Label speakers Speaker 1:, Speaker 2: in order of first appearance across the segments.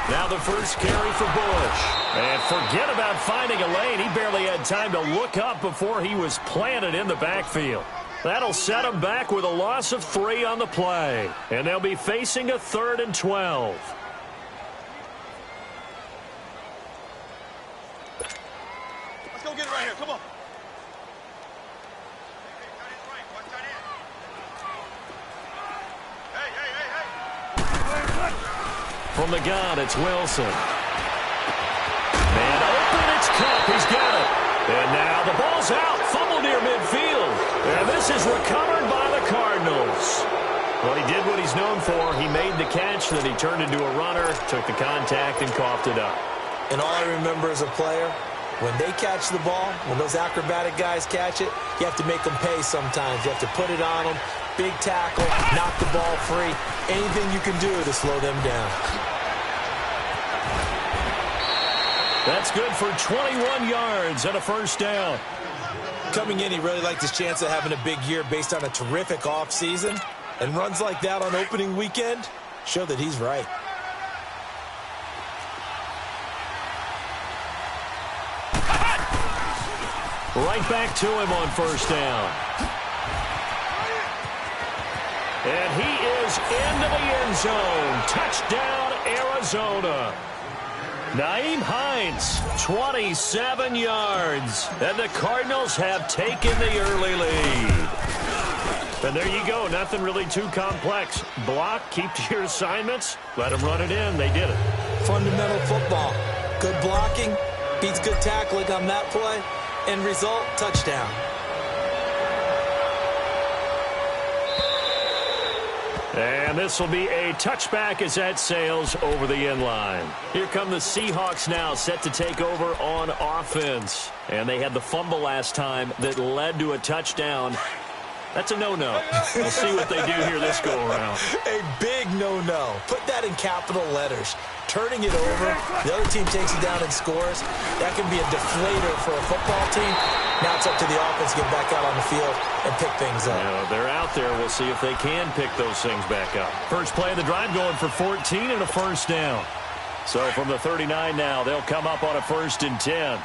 Speaker 1: Now the first carry for Bush. And forget about finding a lane. He barely had time to look up before he was planted in the backfield. That'll set him back with a loss of 3 on the play. And they'll be facing a 3rd and 12.
Speaker 2: Let's go get it right here. Come on.
Speaker 1: From the gun, it's Wilson. Man open, it's Cup. He's got it. And now the ball's out. Fumble near midfield. And this is recovered by the Cardinals. Well, he did what he's known for. He made the catch, then he turned into a runner, took the contact, and coughed it up.
Speaker 3: And all I remember as a player, when they catch the ball, when those acrobatic guys catch it, you have to make them pay sometimes. You have to put it on them. Big tackle, knock the ball free. Anything you can do to slow them down.
Speaker 1: That's good for 21 yards and a first down.
Speaker 3: Coming in, he really liked his chance of having a big year based on a terrific offseason. And runs like that on opening weekend show that he's right.
Speaker 1: Right back to him on first down. And he is into the end zone. Touchdown, Arizona. Nyheim Hines, 27 yards. And the Cardinals have taken the early lead. And there you go. Nothing really too complex. Block, keep to your assignments, let them run it in. They did it.
Speaker 3: Fundamental football. Good blocking, beats good tackling on that play. End result, touchdown.
Speaker 1: And this will be a touchback as that sails over the end line. Here come the Seahawks now, set to take over on offense. And they had the fumble last time that led to a touchdown. That's a no-no. We'll see what they do here this go-around.
Speaker 3: A big no-no. Put that in capital letters. Turning it over, the other team takes it down and scores. That can be a deflator for a football team. Now it's up to the offense to get back out on the field and pick things up.
Speaker 1: Yeah, they're out there. We'll see if they can pick those things back up. First play of the drive going for 14 and a first down. So from the 39 now, they'll come up on a 1st and 10.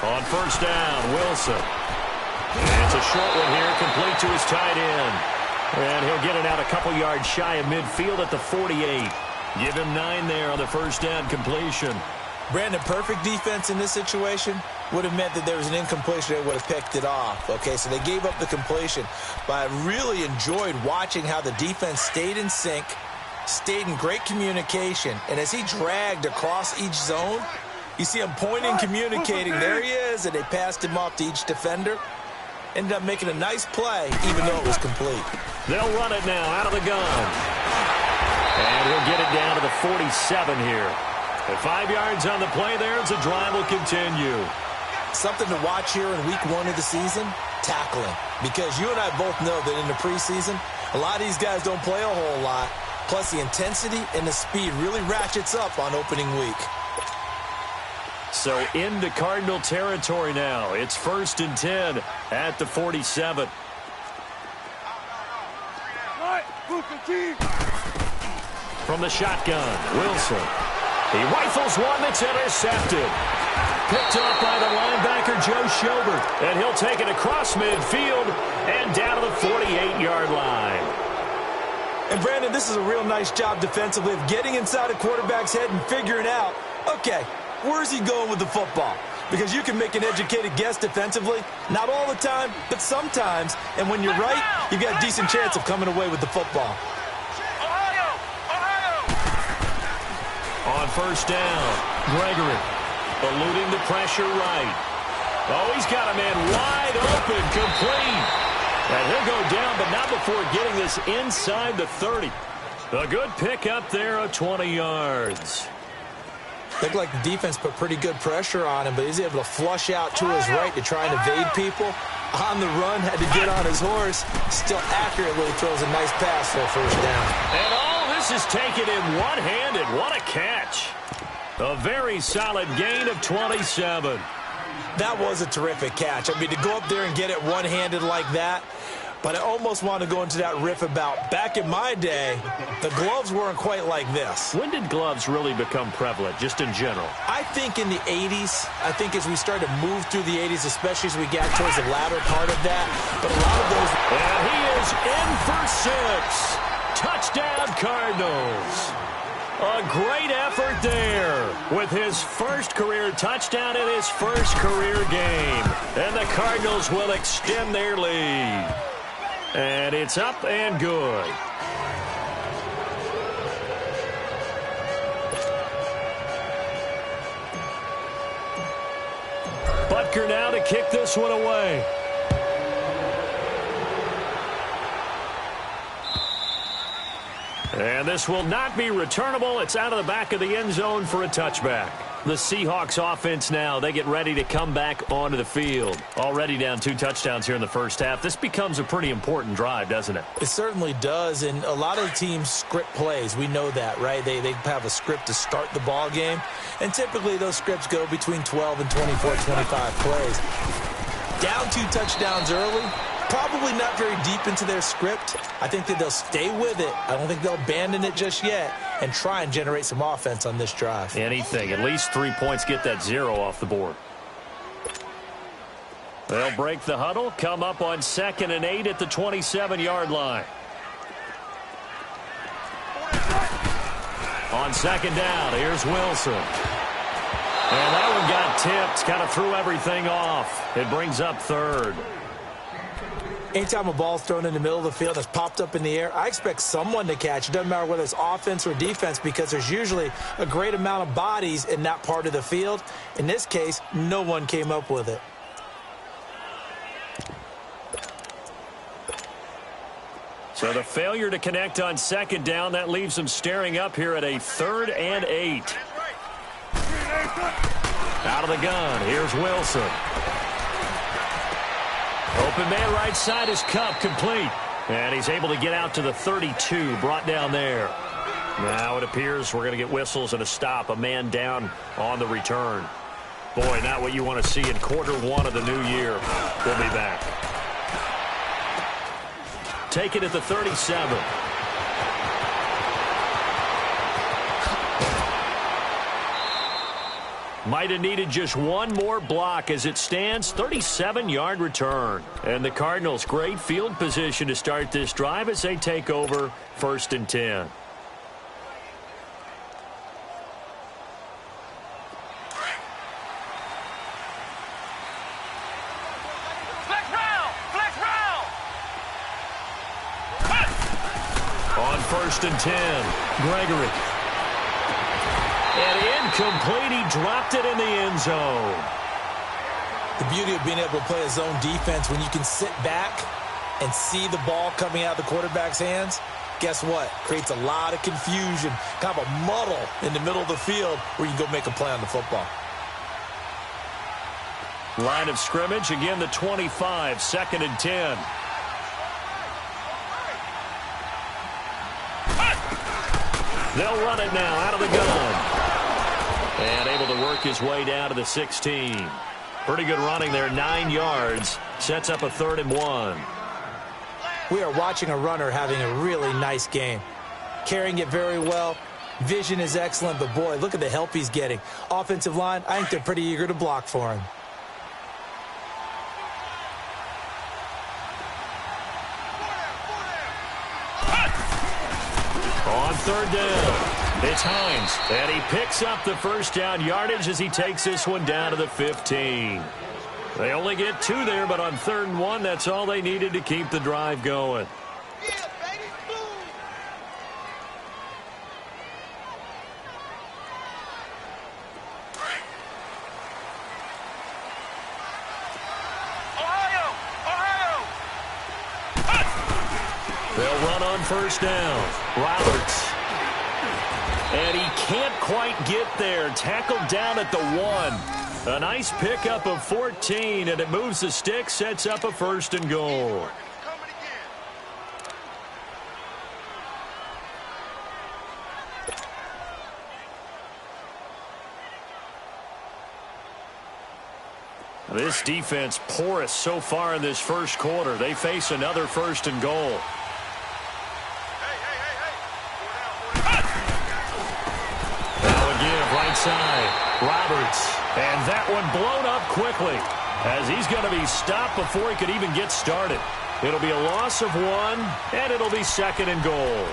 Speaker 1: On first down, Wilson. And it's a short one here, complete to his tight end. And he'll get it out a couple yards shy of midfield at the 48. Give him 9 there on the first down completion.
Speaker 3: Brandon, perfect defense in this situation would have meant that there was an incompletion. They would have picked it off. Okay, so they gave up the completion. But I really enjoyed watching how the defense stayed in sync, stayed in great communication. And as he dragged across each zone, you see him pointing, communicating. There he is, and they passed him off to each defender. Ended up making a nice play, even though it was complete.
Speaker 1: They'll run it now out of the gun. And he'll get it down to the 47 here. At 5 yards on the play there, as the drive will continue.
Speaker 3: Something to watch here in week 1 of the season, tackling. Because you and I both know that in the preseason, a lot of these guys don't play a whole lot. Plus, the intensity and the speed really ratchets up on opening week.
Speaker 1: So into Cardinal territory now. It's 1st and 10 at the 47. From the shotgun, Wilson. He rifles one that's intercepted. Picked up by the linebacker, Joe Schobert. And he'll take it across midfield and down to the 48-yard line.
Speaker 3: And, Brandon, this is a real nice job defensively of getting inside a quarterback's head and figuring out, okay, where's he going with the football? Because you can make an educated guess defensively. Not all the time, but sometimes. And when you're right, you've got a decent chance of coming away with the football.
Speaker 1: On first down, Gregory eluding the pressure right. Oh, he's got a man wide open, complete. And he'll go down, but not before getting this inside the 30. A good pickup there of 20 yards.
Speaker 3: Looked like the defense put pretty good pressure on him, but he's able to flush out to his right to try and evade people. On the run, had to get on his horse. Still accurately throws a nice pass for a first down.
Speaker 1: And all this is taken in one-handed. What a catch. A very solid gain of 27.
Speaker 3: That was a terrific catch. I mean, to go up there and get it one-handed like that, but I almost want to go into that riff about back in my day, the gloves weren't quite like this.
Speaker 1: When did gloves really become prevalent, just in general?
Speaker 3: I think in the 80s. I think as we started to move through the 80s, especially as we got towards the latter part of that. But a lot of those...
Speaker 1: And he is in for 6. Touchdown, Cardinals. A great effort there with his first career touchdown in his first career game. And the Cardinals will extend their lead. And it's up and good. Butker now to kick this one away. And this will not be returnable. It's out of the back of the end zone for a touchback. The Seahawks offense now, they get ready to come back onto the field. Already down 2 touchdowns here in the first half. This becomes a pretty important drive, doesn't it?
Speaker 3: It certainly does, and a lot of teams script plays. We know that, right? They have a script to start the ball game, and typically those scripts go between 12 and 24, 25 plays. Down 2 touchdowns early, probably not very deep into their script. I think that they'll stay with it. I don't think they'll abandon it just yet and try and generate some offense on this drive.
Speaker 1: Anything. At least 3 points, get that 0 off the board. They'll break the huddle, come up on 2nd and 8 at the 27-yard line. On 2nd down, here's Wilson. And that one got tipped, kind of threw everything off. It brings up 3rd.
Speaker 3: Anytime a ball's thrown in the middle of the field that's popped up in the air, I expect someone to catch. It doesn't matter whether it's offense or defense because there's usually a great amount of bodies in that part of the field. In this case, no one came up with it.
Speaker 1: So the failure to connect on 2nd down, that leaves them staring up here at a 3rd and 8. Out of the gun, here's Wilson. Open man right side is Cup, complete. And he's able to get out to the 32, brought down there. Now it appears we're going to get whistles and a stop, a man down on the return. Boy, not what you want to see in quarter 1 of the new year. We'll be back. Take it at the 37. Might have needed just one more block as it stands. 37-yard return. And the Cardinals, great field position to start this drive as they take over 1st and 10. On 1st and 10, Gregory. And incomplete. He dropped it in the end zone.
Speaker 3: The beauty of being able to play a zone defense when you can sit back and see the ball coming out of the quarterback's hands, guess what? Creates a lot of confusion, kind of a muddle in the middle of the field where you can go make a play on the football.
Speaker 1: Line of scrimmage, again the 25, 2nd and 10. They'll run it now out of the gun. And able to work his way down to the 16. Pretty good running there, 9 yards. Sets up a 3rd and 1.
Speaker 3: We are watching a runner having a really nice game. Carrying it very well. Vision is excellent, but boy, look at the help he's getting. Offensive line, I think they're pretty eager to block for him.
Speaker 1: On 3rd down. It's Hines, and he picks up the 1st down yardage as he takes this one down to the 15. They only get 2 there, but on 3rd and 1, that's all they needed to keep the drive going. They'll run on 1st down. Roberts. And he can't quite get there. Tackled down at the 1. A nice pickup of 14, and it moves the stick, sets up a 1st and goal. This defense porous so far in this first quarter. They face another 1st and goal. Now again, right side. Roberts. And that one blown up quickly as he's going to be stopped before he could even get started. It'll be a loss of 1, and it'll be 2nd and goal.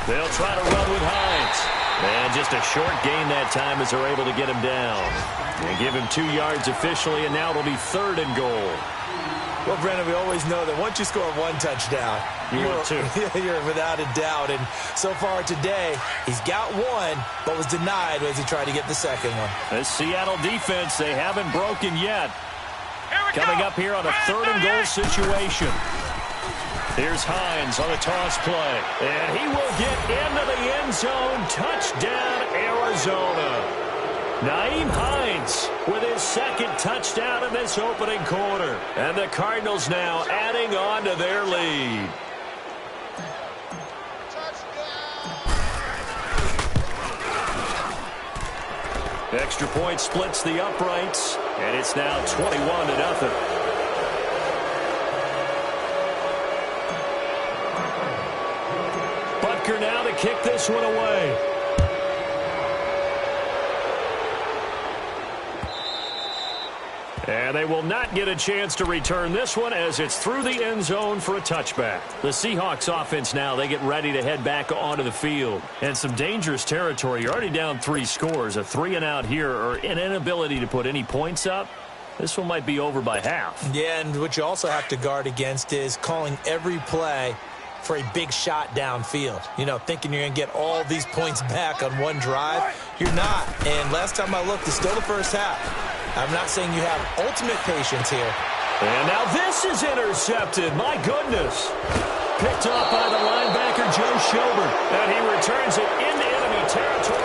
Speaker 1: They'll try to run with Hines. And just a short gain that time as they're able to get him down. And give him 2 yards officially, and now it'll be 3rd and goal.
Speaker 3: Well, Brandon, we always know that once you score 1 touchdown, you're without a doubt. And so far today, he's got 1, but was denied as he tried to get the 2nd one.
Speaker 1: This Seattle defense, they haven't broken yet. Coming up here on a 3rd and goal situation. Here's Hines on a toss play. And he will get into the end zone. Touchdown, Arizona. Nyheim Hines with his 2nd touchdown in this opening quarter. And the Cardinals now adding on to their lead. Extra point splits the uprights. And it's now 21-0. Now to kick this one away. And they will not get a chance to return this one as it's through the end zone for a touchback. The Seahawks offense now, they get ready to head back onto the field. And some dangerous territory. You're already down 3 scores. A 3-and-out here or an inability to put any points up. This one might be over by half. Yeah, and what you also have to guard against is calling every play for a big shot downfield. You know, thinking you're going to get all these points back on one drive. You're not. And last time I looked, it's still the first half. I'm not saying you have ultimate patience here. And now this is intercepted. My goodness. Picked off by the linebacker, Joe Schobert. And he returns it into enemy territory.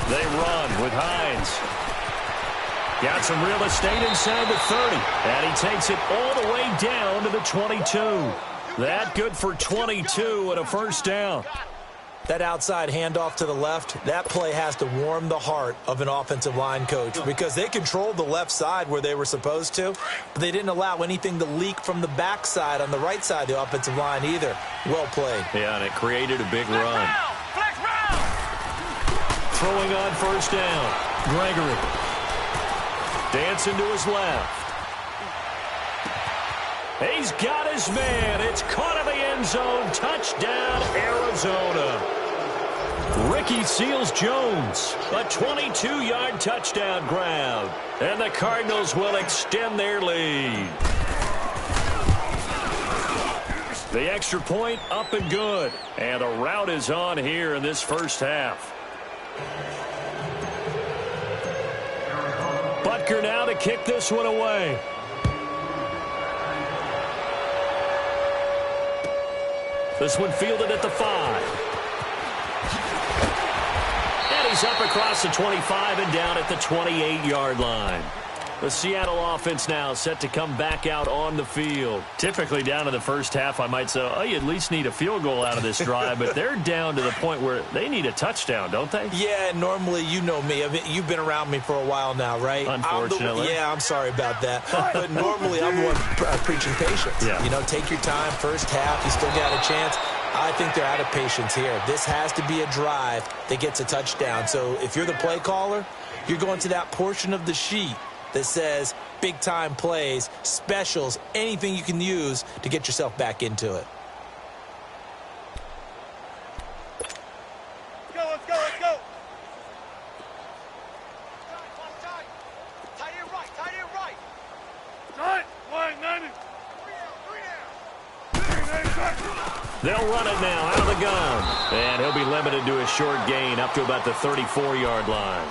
Speaker 1: They run with Hines. Got some real estate inside the 30. And he takes it all the way down to the 22. That good for 22 and a 1st down. That outside handoff to the left, that play has to warm the heart of an offensive line coach because they controlled the left side where they were supposed to, but they didn't allow anything to leak from the backside on the right side of the offensive line either. Well played. Yeah, and it created a big run. Throwing on 1st down. Gregory. Dancing to his left. He's got his man. It's caught in the end zone. Touchdown, Arizona. Ricky Seals-Jones. A 22-yard touchdown grab. And the Cardinals will extend their lead. The extra point up and good. And a rout is on here in this first half. Butker now to kick this one away. This one fielded at the 5. And he's up across the 25 and down at the 28-yard line. The Seattle offense now set to come back out on the field. Typically down in the first half, I might say, oh, you at least need a field goal out of this drive, but they're down to the point where they need a touchdown, don't they? Yeah, normally, you know me. I mean, you've been around me for a while now, right? Unfortunately.
Speaker 3: I'm sorry about that. But normally, I'm the one preaching patience.
Speaker 1: Yeah.
Speaker 3: You know, take your time, first half, you still got a chance. I think they're out of patience here. This has to be a drive that gets a touchdown. So if you're the play caller, you're going to that portion of the sheet that says big-time plays, specials, anything you can use to get yourself back into it.
Speaker 2: Let's go, let's go, let's go. Tight end right, tight end right. Tight, wide, 90. Three down. 3 down.
Speaker 1: They'll run it now out of the gun. And he'll be limited to a short gain up to about the 34-yard line.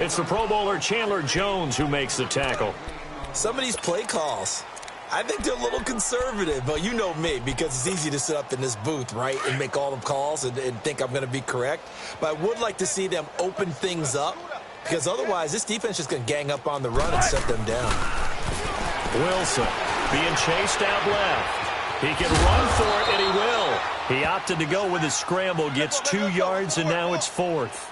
Speaker 1: It's the Pro Bowler Chandler Jones who makes the tackle.
Speaker 3: Some of these play calls, I think they're a little conservative, but you know me, because it's easy to sit up in this booth, right, and make all the calls and think I'm going to be correct. But I would like to see them open things up, because otherwise this defense is going to gang up on the run and shut them down.
Speaker 1: Wilson being chased out left. He can run for it, and he will. He opted to go with a scramble, gets 2 yards, and now it's 4th.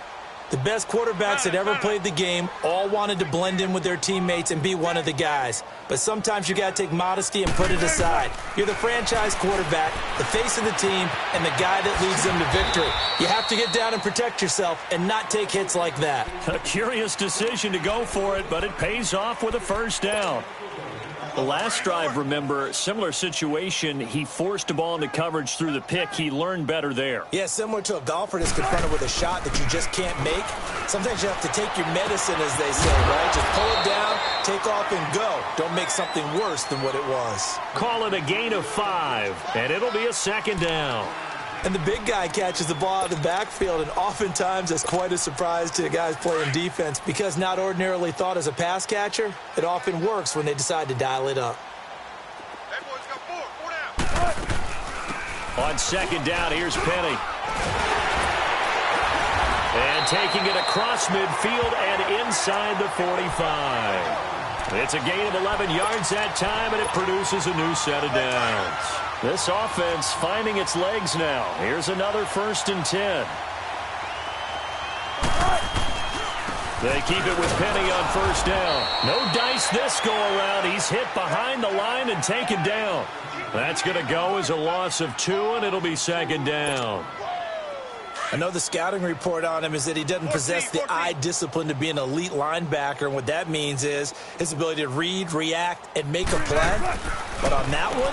Speaker 3: The best quarterbacks that ever played the game all wanted to blend in with their teammates and be one of the guys. But sometimes you got to take modesty and put it aside. You're the franchise quarterback, the face of the team, and the guy that leads them to victory. You have to get down and protect yourself and not take hits like that.
Speaker 1: A curious decision to go for it, but it pays off with a first down. The last drive, remember, similar situation. He forced a ball into coverage through the pick. He learned better there.
Speaker 3: Yeah, similar to a golfer that's confronted with a shot that you just can't make. Sometimes you have to take your medicine, as they say, right? Just pull it down, take off, and go. Don't make something worse than what it was.
Speaker 1: Call it a gain of 5, and it'll be a second down.
Speaker 3: And the big guy catches the ball out of the backfield, and oftentimes it's quite a surprise to the guys playing defense because not ordinarily thought as a pass catcher, it often works when they decide to dial it up.
Speaker 2: That boy's got 4 down.
Speaker 1: On second down, here's Penny. And taking it across midfield and inside the 45. It's a gain of 11 yards that time, and it produces a new set of downs. This offense finding its legs now. Here's another 1st and 10. They keep it with Penny on first down. No dice this go around. He's hit behind the line and taken down. That's going to go as a loss of 2, and it'll be second down.
Speaker 3: I know the scouting report on him is that he doesn't possess the eye discipline to be an elite linebacker, and what that means is his ability to read, react, and make a play. But on that one,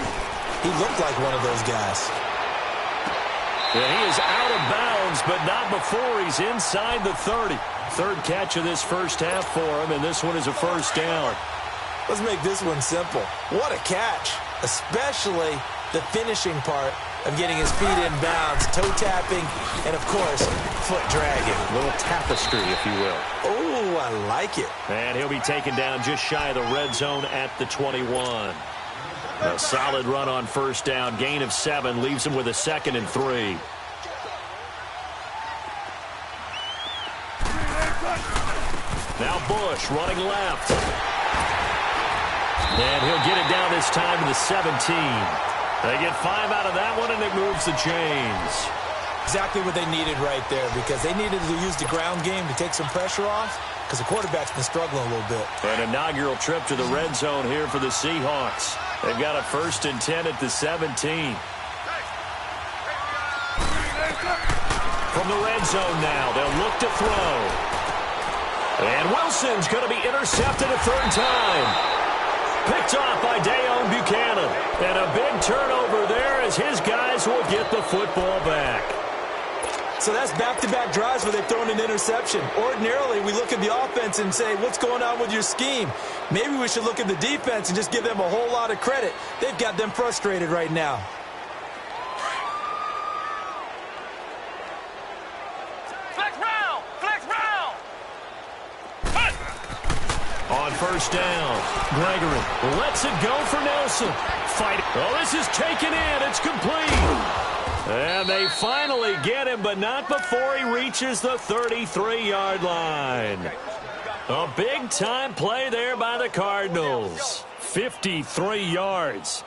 Speaker 3: he looked like one of those guys.
Speaker 1: And he is out of bounds, but not before he's inside the 30. 3rd catch of this first half for him, and this one is a first down.
Speaker 3: Let's make this one simple. What a catch, especially the finishing part of getting his feet in bounds, toe tapping, and, of course, foot dragging.
Speaker 1: A little tapestry, if you will.
Speaker 3: Oh, I like it.
Speaker 1: And he'll be taken down just shy of the red zone at the 21. A solid run on first down. Gain of 7 leaves him with a 2nd and 3. Now Bush running left. And he'll get it down this time to the 17. They get 5 out of that one, and it moves the chains.
Speaker 3: Exactly what they needed right there, because they needed to use the ground game to take some pressure off, because the quarterback's been struggling a little bit.
Speaker 1: An inaugural trip to the red zone here for the Seahawks. They've got a 1st and 10 at the 17. From the red zone now, they'll look to throw. And Wilson's going to be intercepted a 3rd time. Picked off by Dayon Buchanan. And a big turnover there as his guys will get the football back.
Speaker 3: So that's back-to-back drives where they've thrown an interception. Ordinarily, we look at the offense and say, what's going on with your scheme? Maybe we should look at the defense and just give them a whole lot of credit. They've got them frustrated right now.
Speaker 2: Flex round! Flex round!
Speaker 1: On first down, Gregory lets it go for Nelson. Fight. Oh, this is taken in. It's complete. And they finally get him, but not before he reaches the 33-yard line. A big-time play there by the Cardinals. 53 yards.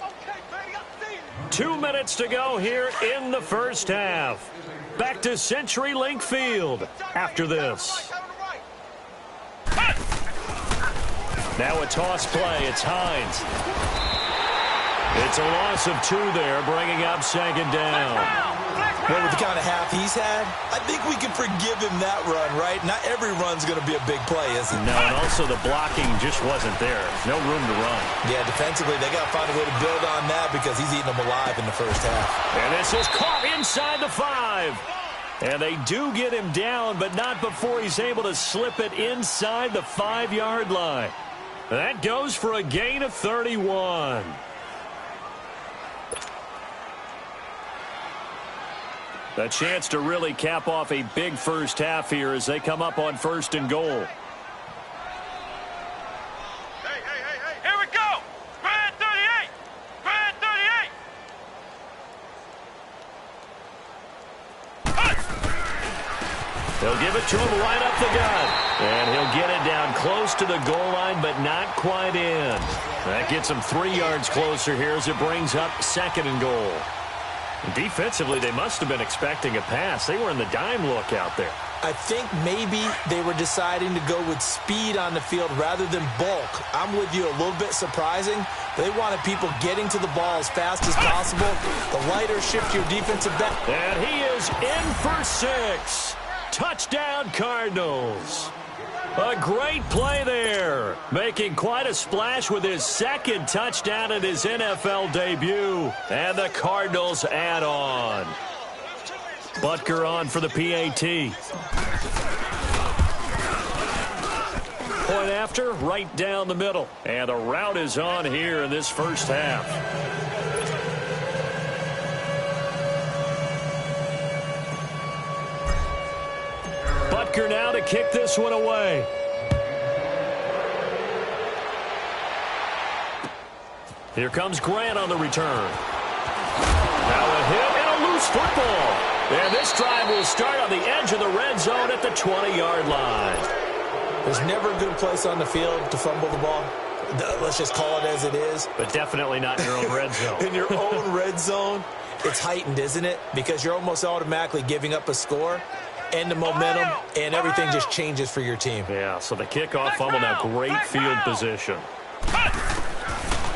Speaker 2: Okay, baby, I see it.
Speaker 1: 2 minutes to go here in the first half. Back to CenturyLink Field after this. Now a toss play. It's Hines. It's a loss of 2 there, bringing up second down.
Speaker 3: Well, with the kind of half he's had, I think we can forgive him that run, right? Not every run's going to be a big play, is it?
Speaker 1: No, and also the blocking just wasn't there. No room to run.
Speaker 3: Yeah, defensively, they got to find a way to build on that because he's eating them alive in the first half.
Speaker 1: And this is caught inside the 5. And they do get him down, but not before he's able to slip it inside the 5-yard line. That goes for a gain of 31. A chance to really cap off a big first half here as they come up on 1st and goal.
Speaker 2: Hey, here we go! Grand 38! Grand 38!
Speaker 1: They'll give it to him right up the gut. And he'll get it down close to the goal line, but not quite in. That gets him 3 yards closer here as it brings up 2nd and goal. Defensively, they must have been expecting a pass. They were in the dime look out there.
Speaker 3: I think maybe they were deciding to go with speed on the field rather than bulk. I'm with you, a little bit surprising. They wanted people getting to the ball as fast as possible. The lighter, shiftier defensive back.
Speaker 1: And he is in for 6. Touchdown, Cardinals. A great play there, making quite a splash with his 2nd touchdown in his NFL debut. And the Cardinals add on. Butker on for the PAT. Point after, right down the middle. And the route is on here in this first half. Butker now to kick this one away. Here comes Grant on the return. Now a hit and a loose football. And this drive will start on the edge of the red zone at the 20-yard line.
Speaker 3: There's never a good place on the field to fumble the ball. Let's just call it as it is.
Speaker 1: But definitely not in your own red zone.
Speaker 3: In your own red zone, it's heightened, isn't it? Because you're almost automatically giving up a score. And the momentum, and everything just changes for your team.
Speaker 1: Yeah, so the kickoff fumble, now great field position.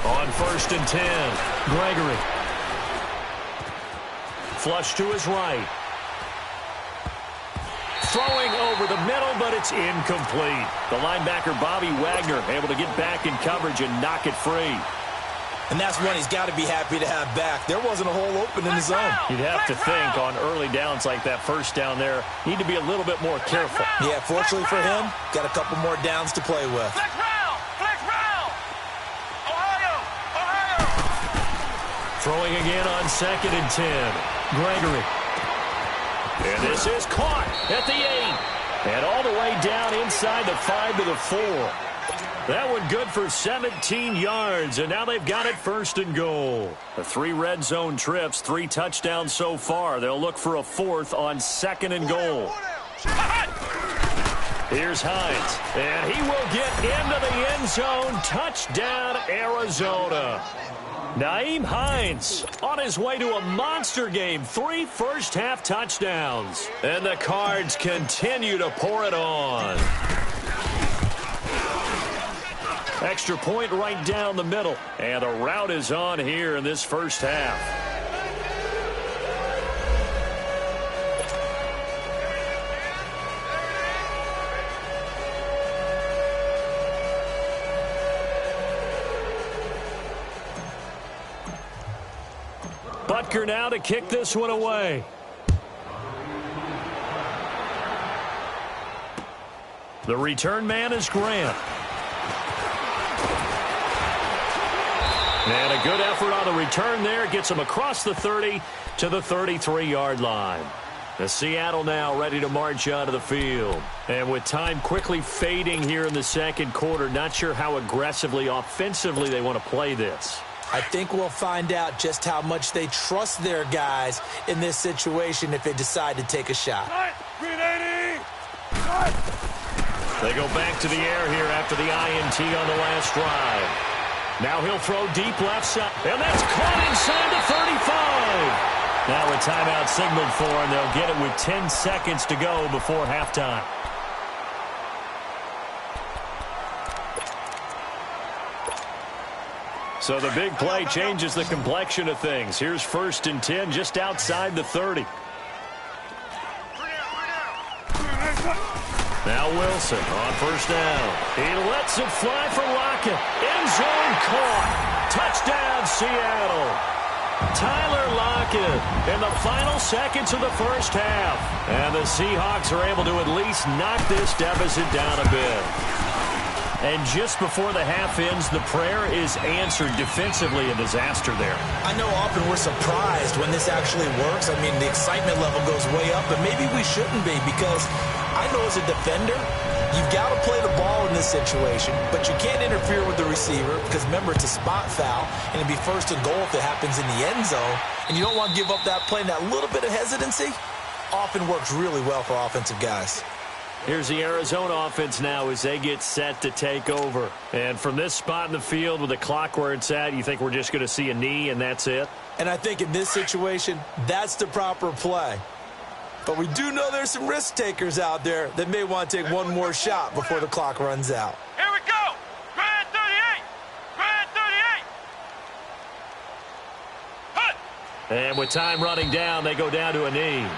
Speaker 1: On 1st and 10, Gregory. Flush to his right. Throwing over the middle, but it's incomplete. The linebacker, Bobby Wagner, able to get back in coverage and knock it free.
Speaker 3: And that's one he's got to be happy to have back. There wasn't a hole open in the zone.
Speaker 1: You'd have to think on early downs like that first down there, need to be a little bit more careful.
Speaker 3: Yeah, fortunately for him, got a couple more downs to play with.
Speaker 2: Flex round! Ohio!
Speaker 1: Throwing again on 2nd and 10. Gregory. And this is caught at the 8. And all the way down inside the 5 to the 4. That one good for 17 yards, and now they've got it 1st and goal. The 3 red zone trips, 3 touchdowns so far. They'll look for a 4th on 2nd and goal. Here's Hines, and he will get into the end zone. Touchdown, Arizona. Nyheim Hines on his way to a monster game. 3 first-half touchdowns. And the Cards continue to pour it on. Extra point right down the middle. And the route is on here in this first half. Butker now to kick this one away. The return man is Grant. And a good effort on the return there. Gets him across the 30 to the 33-yard line. The Seattle now ready to march onto the field. And with time quickly fading here in the second quarter, not sure how aggressively, offensively they want to play this.
Speaker 3: I think we'll find out just how much they trust their guys in this situation if they decide to take a shot.
Speaker 1: They go back to the air here after the INT on the last drive. Now he'll throw deep left side, and that's caught inside the 35. Now a timeout signaled for, and they'll get it with 10 seconds to go before halftime. So the big play changes the complexion of things. Here's 1st and 10 just outside the 30. Now Wilson on 1st down. He lets it fly for Lockett. End zone caught. Touchdown, Seattle. Tyler Lockett in the final seconds of the first half. And the Seahawks are able to at least knock this deficit down a bit. And just before the half ends, the prayer is answered defensively. A disaster there.
Speaker 3: I know often we're surprised when this actually works. I mean, the excitement level goes way up, but maybe we shouldn't be, because I know as a defender, you've got to play the ball in this situation, but you can't interfere with the receiver because, remember, it's a spot foul, and it'd be first and goal if it happens in the end zone, and you don't want to give up that play. And that little bit of hesitancy often works really well for offensive guys.
Speaker 1: Here's the Arizona offense now as they get set to take over. And from this spot in the field with the clock where it's at, you think we're just going to see a knee and that's it?
Speaker 3: And I think in this situation, that's the proper play. But we do know there's some risk takers out there that may want to take one more shot before the clock runs out.
Speaker 2: Here we go. Grand 38. Grand 38. Hut.
Speaker 1: And with time running down, they go down to a knee.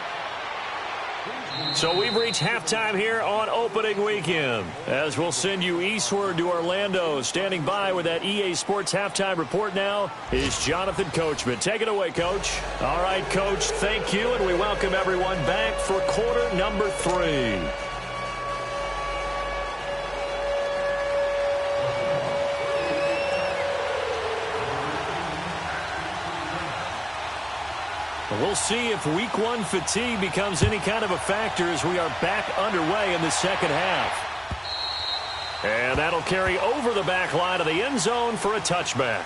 Speaker 1: So we've reached halftime here on opening weekend, as we'll send you eastward to Orlando. Standing by with that EA Sports halftime report now is Jonathan Coachman. Take it away, Coach. All right, Coach, thank you, and we welcome everyone back for quarter number 3. We'll see if week 1 fatigue becomes any kind of a factor as we are back underway in the second half. And that'll carry over the back line of the end zone for a touchback.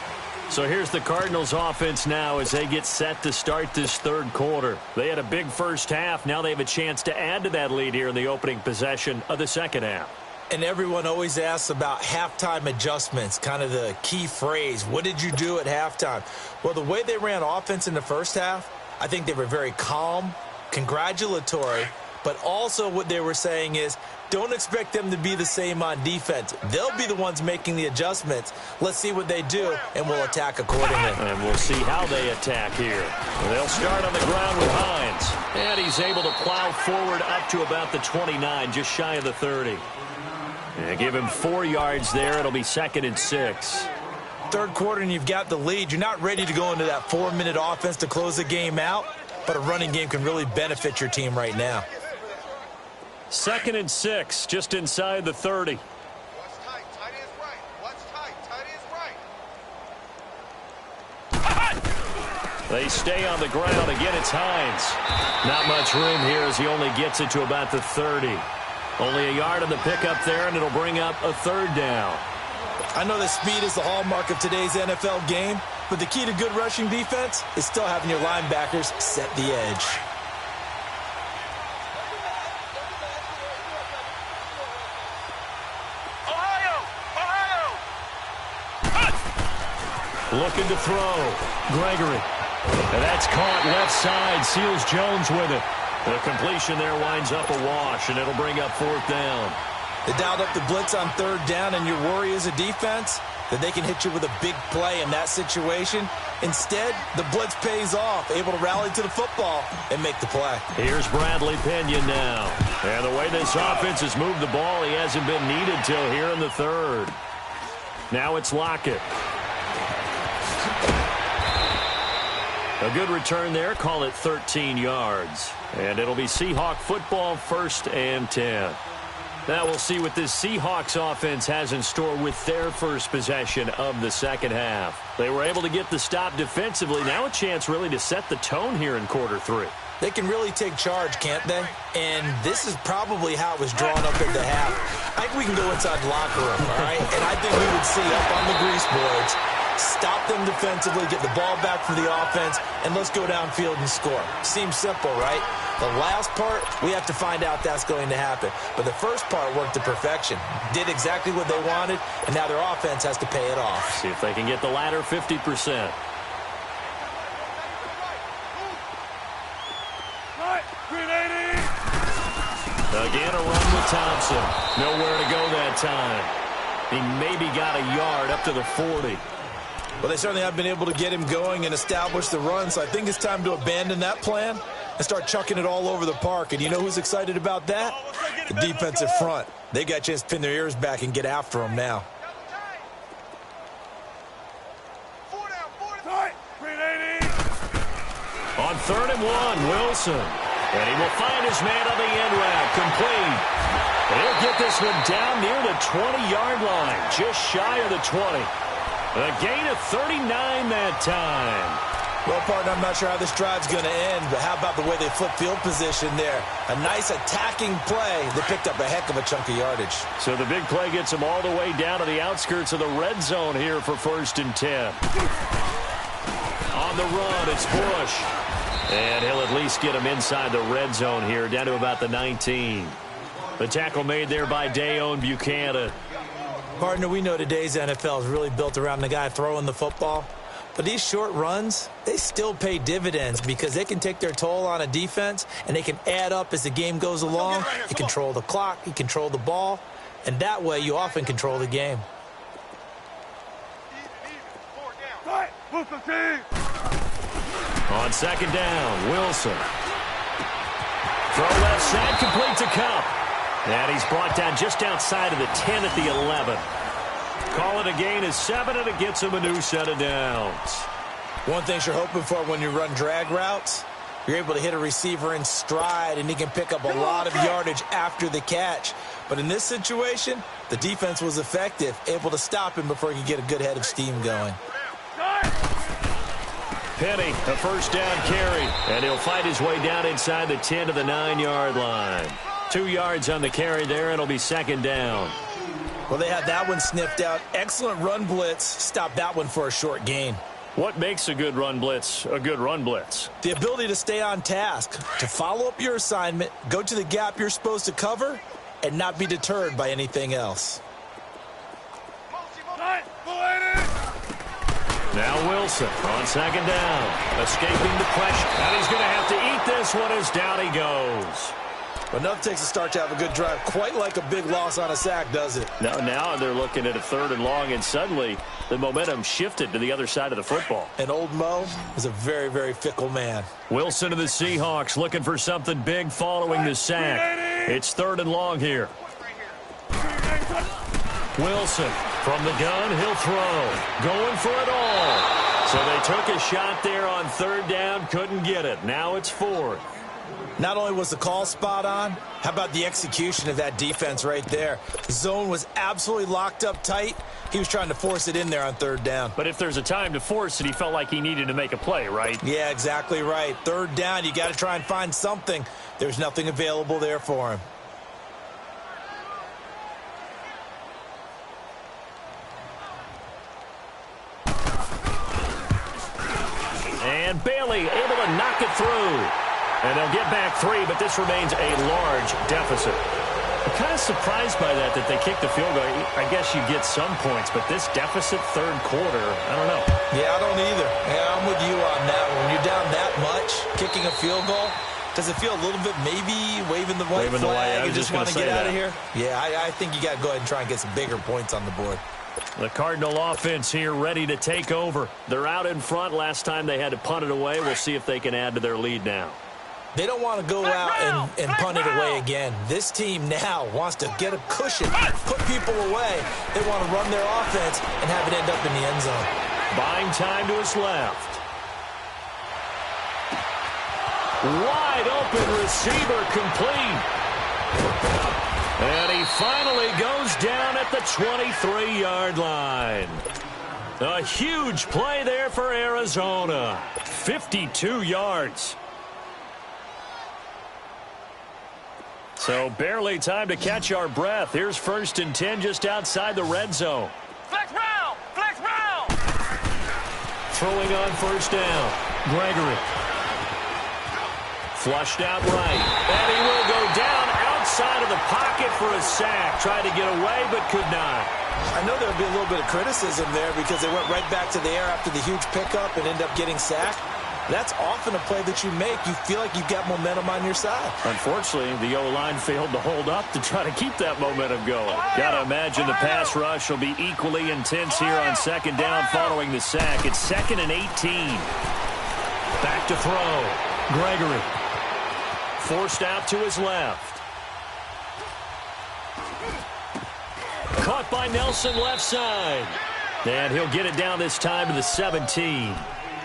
Speaker 1: So here's the Cardinals offense now as they get set to start this third quarter. They had a big first half. Now they have a chance to add to that lead here in the opening possession of the second half.
Speaker 3: And everyone always asks about halftime adjustments, kind of the key phrase. What did you do at halftime? Well, the way they ran offense in the first half, I think they were very calm, congratulatory, but also what they were saying is don't expect them to be the same on defense. They'll be the ones making the adjustments. Let's see what they do, and we'll attack accordingly.
Speaker 1: And we'll see how they attack here. They'll start on the ground with Hines. And he's able to plow forward up to about the 29, just shy of the 30. And give him 4 yards there. It'll be 2nd and 6.
Speaker 3: Third quarter and you've got the lead. You're not ready to go into that 4-minute offense to close the game out, but a running game can really benefit your team right now.
Speaker 1: 2nd and 6, just inside the 30.
Speaker 2: What's tight? Tight is right. What's tight? Tight is right.
Speaker 1: They stay on the ground. Again, it's Hines. Not much room here as he only gets it to about the 30. Only a yard on the pickup there, and it'll bring up a 3rd down.
Speaker 3: I know that speed is the hallmark of today's NFL game, but the key to good rushing defense is still having your linebackers set the edge.
Speaker 2: Ohio!
Speaker 1: Looking to throw. Gregory. And that's caught left side. Seals Jones with it. The completion there winds up a wash, and it'll bring up 4th down.
Speaker 3: They dialed up the blitz on 3rd down, and your worry as a defense that they can hit you with a big play in that situation. Instead, the blitz pays off, able to rally to the football and make the play. Here's
Speaker 1: Bradley Pinion now. And the way this offense has moved the ball, he hasn't been needed till here in the 3rd. Now it's Lockett. A good return there. Call it 13 yards. And it'll be Seahawk football, 1st and 10. Now we'll see what this Seahawks offense has in store with their first possession of the second half. They were able to get the stop defensively. Now a chance really to set the tone here in quarter 3.
Speaker 3: They can really take charge, can't they? And this is probably how it was drawn up at the half. I think we can go inside the locker room, all right? And I think we would see up on the grease boards, stop them defensively, get the ball back for the offense, and let's go downfield and score. Seems simple, right? The last part, we have to find out that's going to happen. But the first part worked to perfection. Did exactly what they wanted, and now their offense has to pay it off.
Speaker 1: See if they can get the latter 50%. Again, a run with Thompson. Nowhere to go that time. He maybe got a yard up to the 40.
Speaker 3: Well, they certainly have been able to get him going and establish the run, so I think it's time to abandon that plan and start chucking it all over the park. And you know who's excited about that? The defensive front. They got a chance to pin their ears back and get after him now.
Speaker 1: On 3rd and 1, Wilson. And he will find his man on the end route. Complete. And he'll get this one down near the 20-yard line, just shy of the 20. A gain of 39 that time.
Speaker 3: Well, partner, I'm not sure how this drive's going to end, but how about the way they flip field position there? A nice attacking play. They picked up a heck of a chunk of yardage.
Speaker 1: So the big play gets them all the way down to the outskirts of the red zone here for 1st and 10. On the run, it's Bush. And he'll at least get him inside the red zone here, down to about the 19. The tackle made there by Dayon Buchanan.
Speaker 3: Partner, we know today's NFL is really built around the guy throwing the football. But these short runs, they still pay dividends because they can take their toll on a defense and they can add up as the game goes along. You control the clock, you control the ball, and that way you often control the game.
Speaker 1: On 2nd down, Wilson. Throw left side, complete to Cup. And he's brought down just outside of the 10 at the 11. Call it a gain of 7, and it gets him a new set of downs.
Speaker 3: One thing you're hoping for when you run drag routes, you're able to hit a receiver in stride, and he can pick up a lot of yardage after the catch. But in this situation, the defense was effective, able to stop him before he could get a good head of steam going.
Speaker 1: Penny, a 1st down carry, and he'll fight his way down inside the 10 to the 9-yard line. 2 yards on the carry there, and it'll be 2nd down.
Speaker 3: Well, they had that one sniffed out. Excellent run blitz. Stopped that one for a short gain.
Speaker 1: What makes a good run blitz a good run blitz?
Speaker 3: The ability to stay on task, to follow up your assignment, go to the gap you're supposed to cover, and not be deterred by anything else.
Speaker 1: Now Wilson on 2nd down. Escaping the pressure. And he's going to have to eat this one as down he goes.
Speaker 3: But nothing takes a start to have a good drive quite like a big loss on a sack, does it?
Speaker 1: Now they're looking at a 3rd and long, and suddenly the momentum shifted to the other side of the football.
Speaker 3: And old Mo is a very, very fickle man.
Speaker 1: Wilson of the Seahawks looking for something big following the sack. It's 3rd and long here. Wilson from the gun, he'll throw. Going for it all. So they took a shot there on 3rd down, couldn't get it. Now it's 4th.
Speaker 3: Not only was the call spot on, how about the execution of that defense right there? The zone was absolutely locked up tight. He was trying to force it in there on 3rd down.
Speaker 1: But if there's a time to force it, he felt like he needed to make a play, right?
Speaker 3: Yeah, exactly right. 3rd down, you got to try and find something. There's nothing available there for him.
Speaker 1: And Bailey able to knock it through. And they'll get back 3, but this remains a large deficit. I'm kind of surprised by that they kicked the field goal. I guess you get some points, but this deficit 3rd quarter, I don't know.
Speaker 3: Yeah, I don't either. Yeah, I'm with you on that. When you're down that much, kicking a field goal, does it feel a little bit maybe waving the white flag and just want to get out of here? Yeah, I think you got to go ahead and try and get some bigger points on the board.
Speaker 1: The Cardinal offense here ready to take over. They're out in front. Last time they had to punt it away. We'll see if they can add to their lead now.
Speaker 3: They don't want to go out and punt it away again. This team now wants to get a cushion, put people away. They want to run their offense and have it end up in the end zone.
Speaker 1: Buying time to his left. Wide open receiver complete. And he finally goes down at the 23-yard line. A huge play there for Arizona. 52 yards. So barely time to catch our breath. Here's 1st and 10 just outside the red zone.
Speaker 2: Flex round! Flex round!
Speaker 1: Throwing on 1st down. Gregory. Flushed out right. And he will go down outside of the pocket for a sack. Tried to get away, but could not.
Speaker 3: I know there would be a little bit of criticism there because they went right back to the air after the huge pickup and ended up getting sacked. That's often a play that you make. You feel like you've got momentum on your side.
Speaker 1: Unfortunately, the O-line failed to hold up to try to keep that momentum going. Got to imagine the pass rush will be equally intense here on 2nd down following the sack. It's 2nd and 18. Back to throw. Gregory. Forced out to his left. Caught by Nelson left side. And he'll get it down this time to the 17.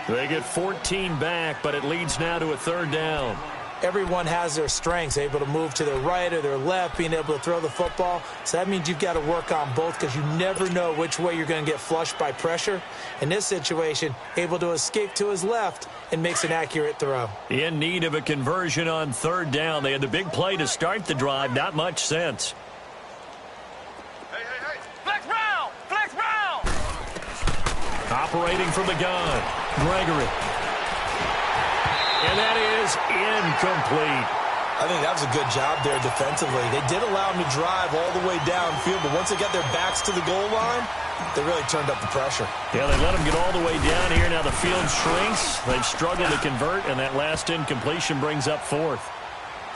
Speaker 1: They get 14 back, but it leads now to a 3rd down.
Speaker 3: everyone has their strengths, able to move to their right or their left, being able to throw the football. So that means you've got to work on both because you never know which way you're going to get flushed by pressure. In this situation, able to escape to his left and makes an accurate throw.
Speaker 1: In need of a conversion on third down. They had the big play to start the drive. Not much sense.
Speaker 2: Hey. Flex round! Flex round!
Speaker 1: Operating from the gun, Gregory. And that is incomplete.
Speaker 3: I think that was a good job there defensively. They did allow him to drive all the way downfield, but once they got their backs to the goal line, they really turned up the pressure.
Speaker 1: Yeah, they let him get all the way down here. Now the field shrinks. They've struggled to convert, and that last incompletion brings up fourth.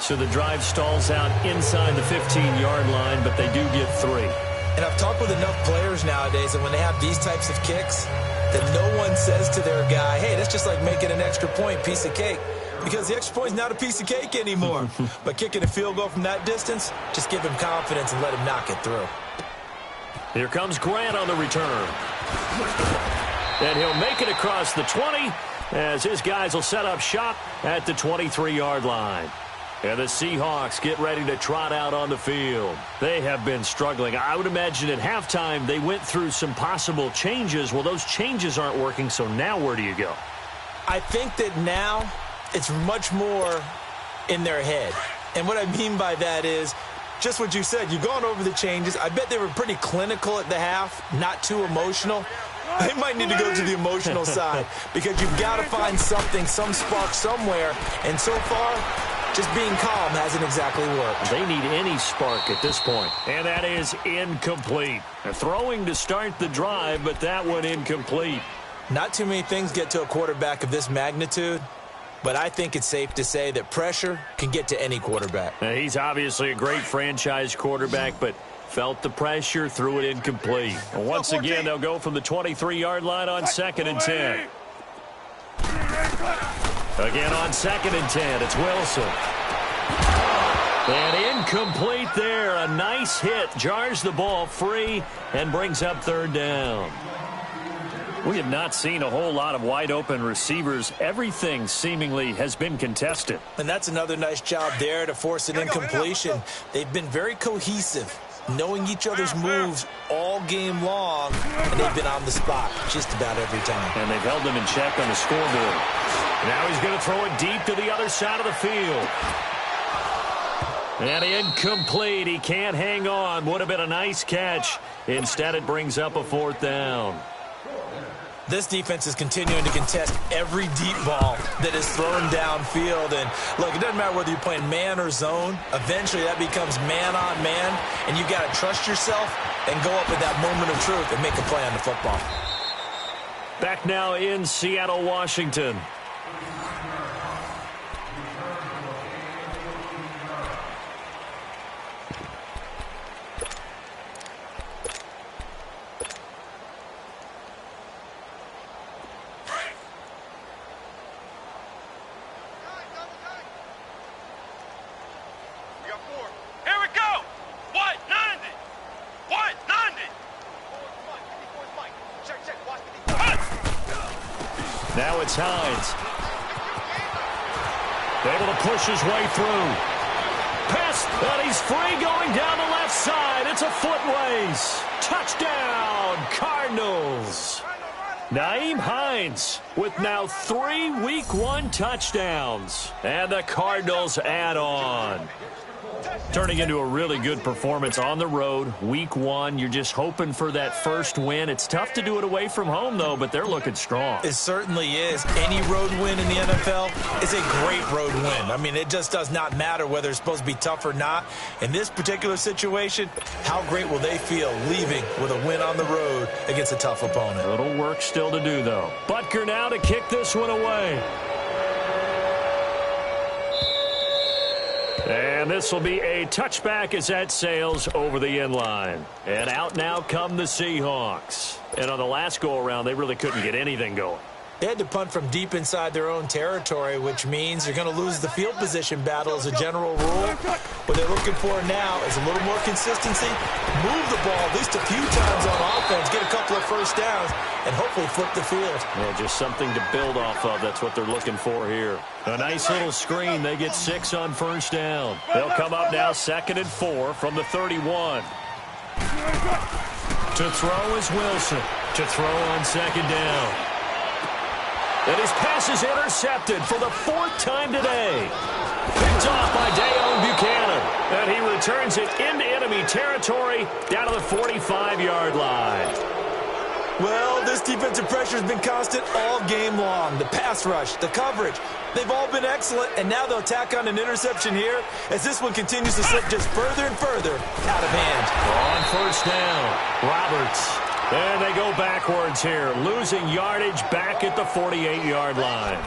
Speaker 1: So the drive stalls out inside the 15-yard line, but they do get 3.
Speaker 3: And I've talked with enough players nowadays that when they have these types of kicks, that no one says to their guy, hey, that's just like making an extra point, piece of cake. Because the extra point is not a piece of cake anymore. But kicking a field goal from that distance, just give him confidence and let him knock it through.
Speaker 1: Here comes Grant on the return. And he'll make it across the 20 as his guys will set up shop at the 23-yard line. And the Seahawks get ready to trot out on the field. They have been struggling. I would imagine at halftime they went through some possible changes. Well, those changes aren't working, so now where do you go?
Speaker 3: I think that now it's much more in their head. And what I mean by that is just what you said. You've gone over the changes. I bet they were pretty clinical at the half, not too emotional. They might need to go to the emotional side because you've got to find something, some spark somewhere. And so far, just being calm hasn't exactly worked.
Speaker 1: They need any spark at this point. And that is incomplete. They're throwing to start the drive, but that one incomplete.
Speaker 3: Not too many things get to a quarterback of this magnitude, but I think it's safe to say that pressure can get to any quarterback.
Speaker 1: Now, he's obviously a great franchise quarterback, but felt the pressure, threw it incomplete. And once again, they'll go from the 23-yard line on 2nd and 10. Again on 2nd and 10, it's Wilson. And incomplete there. A nice hit. Jars the ball free and brings up third down. We have not seen a whole lot of wide-open receivers. Everything seemingly has been contested.
Speaker 3: And that's another nice job there to force an incompletion. They've been very cohesive, knowing each other's moves all game long, and they've been on the spot just about every time.
Speaker 1: And they've held them in check on the scoreboard. Now he's going to throw it deep to the other side of the field. And incomplete. He can't hang on. Would have been a nice catch. Instead, it brings up a 4th down.
Speaker 3: This defense is continuing to contest every deep ball that is thrown downfield. And, look, it doesn't matter whether you're playing man or zone. Eventually, that becomes man on man, and you've got to trust yourself and go up at that moment of truth and make a play on the football.
Speaker 1: Back now in Seattle, Washington. Now it's Hines. Able to push his way through. Pass, and he's free going down the left side. It's a foot race. Touchdown, Cardinals. Nyheim Hines with now 3 Week 1 touchdowns. And the Cardinals add on. Turning into a really good performance on the road. Week 1, you're just hoping for that first win. It's tough to do it away from home, though, but they're looking strong.
Speaker 3: It certainly is. Any road win in the NFL is a great road win. I mean, it just does not matter whether it's supposed to be tough or not. In this particular situation, how great will they feel leaving with a win on the road against a tough opponent?
Speaker 1: A little work still to do, though. Butker now to kick this one away. And this will be a touchback as that sails over the end line. And out now come the Seahawks. And on the last go-around, they really couldn't get anything going.
Speaker 3: They had to punt from deep inside their own territory, which means you're going to lose the field position battle as a general rule. What they're looking for now is a little more consistency, move the ball at least a few times on offense, get a couple of first downs, and hopefully flip the field.
Speaker 1: Yeah, just something to build off of. That's what they're looking for here. A nice little screen. They get 6 on first down. They'll come up now 2nd and 4 from the 31. To throw is Wilson. To throw on 2nd down. And his pass is intercepted for the 4th time today. Picked off by Dayon Buchanan. And he returns it into enemy territory down to the 45-yard line.
Speaker 3: Well, this defensive pressure has been constant all game long. The pass rush, the coverage, they've all been excellent, and now they'll tack on an interception here as this one continues to slip just further and further out of hand.
Speaker 1: On first down, Roberts. And they go backwards here, losing yardage back at the 48-yard line.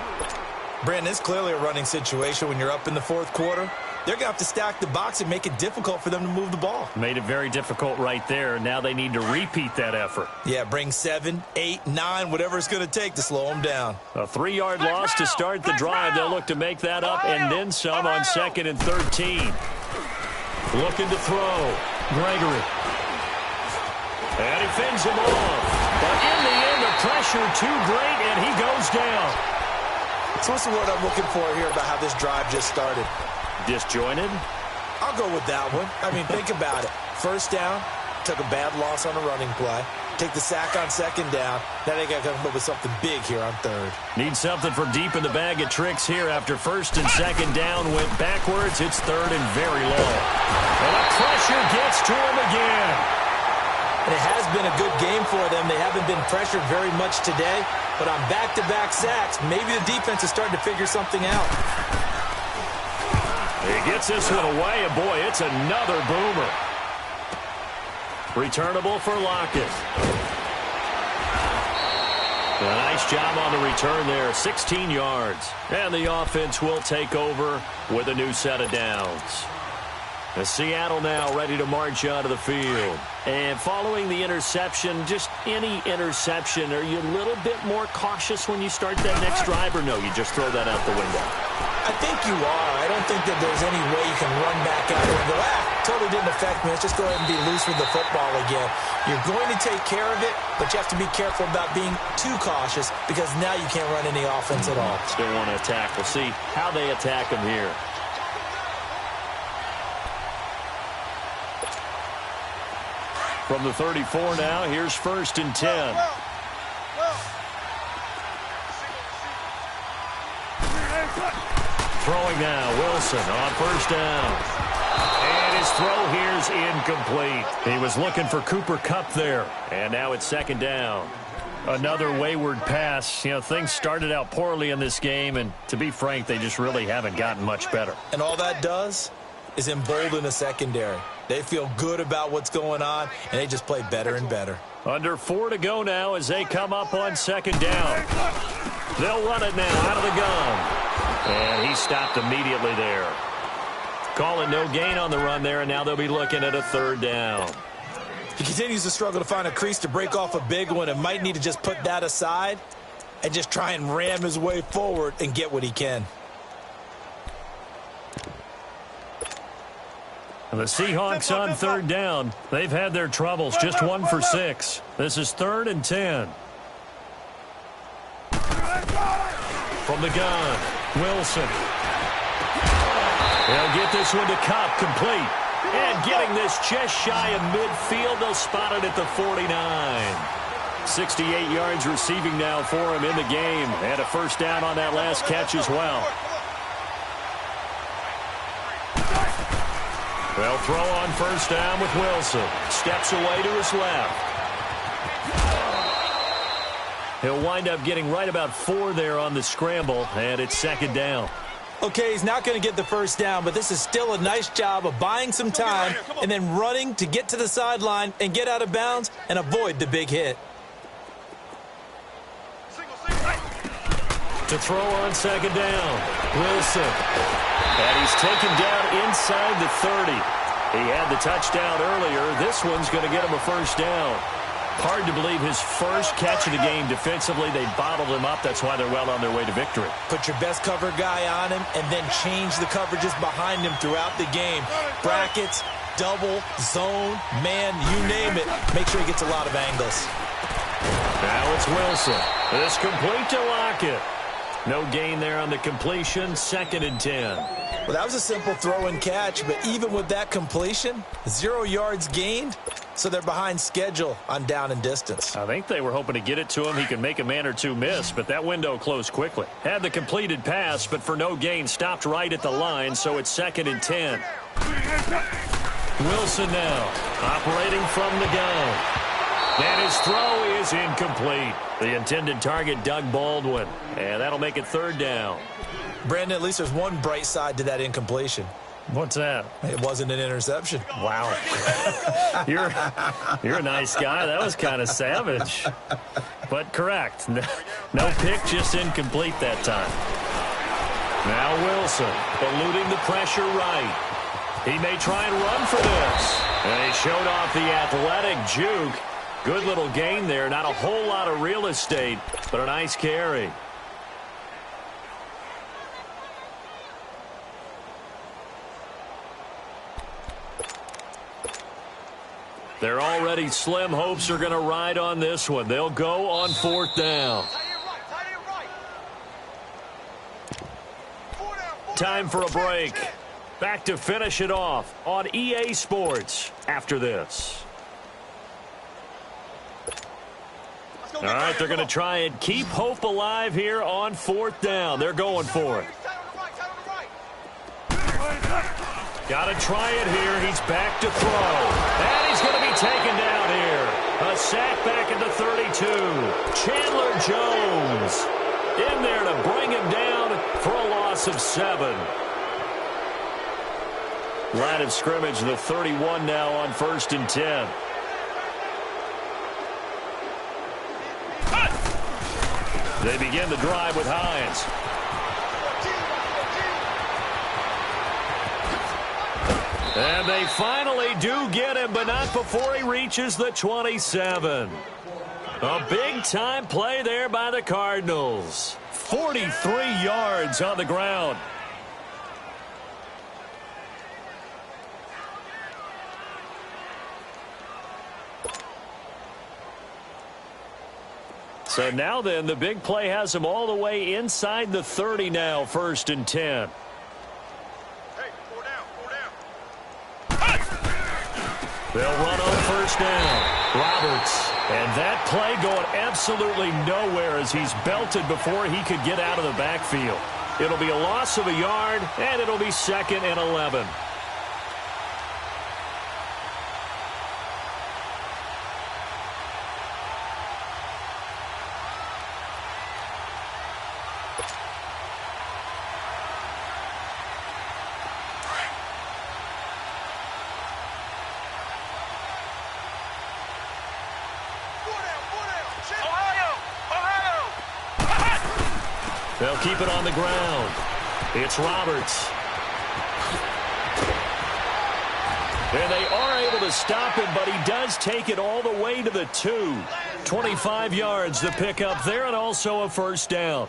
Speaker 3: Brandon, it's clearly a running situation when you're up in the 4th quarter. They're going to have to stack the box and make it difficult for them to move the ball.
Speaker 1: Made it very difficult right there. Now they need to repeat that effort.
Speaker 3: Yeah, bring 7, 8, 9, whatever it's going to take to slow them down.
Speaker 1: A 3-yard loss to start the drive. They'll look to make that up and then some on 2nd and 13. Looking to throw. Gregory. And he fends him off. But in the end, the pressure too great, and he goes down.
Speaker 3: So what's the word I'm looking for here about how this drive just started?
Speaker 1: Disjointed?
Speaker 3: I'll go with that one. I mean, think about it. First down, took a bad loss on a running play. Take the sack on 2nd down. Now they got to come up with something big here on 3rd.
Speaker 1: Need something from deep in the bag of tricks here after 1st and 2nd down went backwards. It's 3rd and very low. And the pressure gets to him again.
Speaker 3: And it has been a good game for them. They haven't been pressured very much today. But on back-to-back sacks, maybe the defense is starting to figure something out.
Speaker 1: He gets this one away, and boy, it's another boomer. Returnable for Lockett. A nice job on the return there, 16 yards. And the offense will take over with a new set of downs. The Seattle now ready to march onto the field. And following the interception, just any interception, are you a little bit more cautious when you start that next drive, or no, you just throw that out the window?
Speaker 3: I think you are. I don't think that there's any way you can run back out there and go, totally didn't affect me. Let's just go ahead and be loose with the football again. You're going to take care of it, but you have to be careful about being too cautious because now you can't run any offense at all.
Speaker 1: Still want to attack. We'll see how they attack him here. From the 34 now, here's 1st and 10. Throwing now, Wilson on 1st down. And his throw here's incomplete. He was looking for Cooper Kupp there. And now it's 2nd down. Another wayward pass. You know, things started out poorly in this game, and to be frank, they just really haven't gotten much better.
Speaker 3: And all that does is embolden the secondary. They feel good about what's going on, and they just play better and better.
Speaker 1: Under 4 to go now as they come up on 2nd down. They'll run it now out of the gun. And he stopped immediately there. Calling no gain on the run there, and now they'll be looking at a 3rd down.
Speaker 3: He continues to struggle to find a crease to break off a big one and might need to just put that aside and just try and ram his way forward and get what he can.
Speaker 1: And the Seahawks on 3rd down. They've had their troubles, just 1 for 6. This is 3rd and 10. From the gun, Wilson. They'll get this one to Kupp, complete. And getting this just shy of midfield, they'll spot it at the 49. 68 yards receiving now for him in the game. And a 1st down on that last catch as well. They'll throw on 1st down with Wilson. Steps away to his left. He'll wind up getting right about 4 there on the scramble, and it's 2nd down.
Speaker 3: Okay, he's not going to get the 1st down, but this is still a nice job of buying some time and then running to get to the sideline and get out of bounds and avoid the big hit.
Speaker 1: To throw on 2nd down, Wilson. And he's taken down inside the 30. He had the touchdown earlier. This one's going to get him a 1st down. Hard to believe his first catch of the game defensively. They bottled him up. That's why they're well on their way to victory.
Speaker 3: Put your best cover guy on him and then change the coverages behind him throughout the game. Brackets, double, zone, man, you name it. Make sure he gets a lot of angles.
Speaker 1: Now it's Wilson. This complete to Lockett. No gain there on the completion. 2nd and 10.
Speaker 3: Well, that was a simple throw and catch, but even with that completion, 0 yards gained, so they're behind schedule on down and distance.
Speaker 1: I think they were hoping to get it to him. He could make a man or two miss, but that window closed quickly. Had the completed pass, but for no gain, stopped right at the line, so it's 2nd and 10. Wilson now, operating from the gun. And his throw is incomplete. The intended target, Doug Baldwin. And that'll make it 3rd down.
Speaker 3: Brandon, at least there's one bright side to that incompletion.
Speaker 1: What's that?
Speaker 3: It wasn't an interception.
Speaker 1: Wow. You're a nice guy. That was kind of savage. But correct. No pick, just incomplete that time. Now Wilson, eluding the pressure right. He may try and run for this. And he showed off the athletic juke. Good little gain there. Not a whole lot of real estate, but a nice carry. Their already slim hopes are going to ride on this one. They'll go on 4th down. Time for a break. Back to finish it off on EA Sports after this. All right, they're going to try and keep hope alive here on 4th down. They're going for it. Got to try it here. He's back to throw. And he's going to be taken down here. A sack back at the 32. Chandler Jones in there to bring him down for a loss of 7. Line of scrimmage, the 31 now on 1st and 10. They begin the drive with Hines. And they finally do get him, but not before he reaches the 27. A big-time play there by the Cardinals. 43 yards on the ground. So now then, the big play has him all the way inside the 30 now, 1st and 10.
Speaker 2: Hey, 4 down.
Speaker 1: They'll run on 1st down. Roberts. And that play going absolutely nowhere as he's belted before he could get out of the backfield. It'll be a loss of a yard, and it'll be 2nd and 11. They'll keep it on the ground. It's Roberts. And they are able to stop him, but he does take it all the way to the 2. 25 yards the pickup there, and also a 1st down.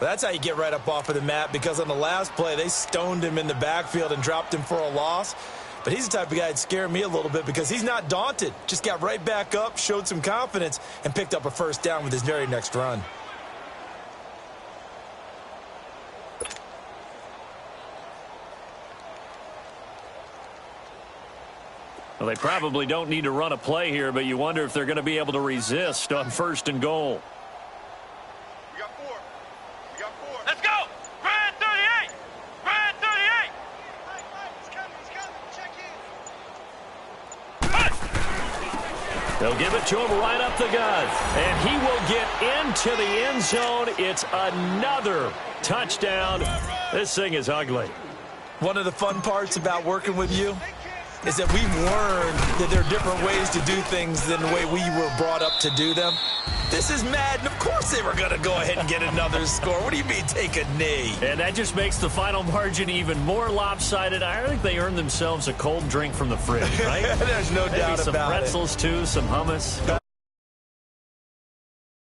Speaker 3: Well, that's how you get right up off of the mat, because on the last play, they stoned him in the backfield and dropped him for a loss. But he's the type of guy that'd scare me a little bit because he's not daunted. Just got right back up, showed some confidence, and picked up a 1st down with his very next run.
Speaker 1: Well, they probably don't need to run a play here, but you wonder if they're going to be able to resist on 1st and goal.
Speaker 2: We got 4. We got 4. Let's go! Grand 38! Grand 38! He's coming. Check in.
Speaker 1: They'll give it to him right up the gut. And he will get into the end zone. It's another touchdown. This thing is ugly.
Speaker 3: One of the fun parts about working with you is that we've learned that there are different ways to do things than the way we were brought up to do them. This is Madden. Of course they were going to go ahead and get another score. What do you mean take a knee?
Speaker 1: And that just makes the final margin even more lopsided. I think they earned themselves a cold drink from the fridge, right?
Speaker 3: There's no doubt about it.
Speaker 1: Maybe some pretzels, too, some hummus.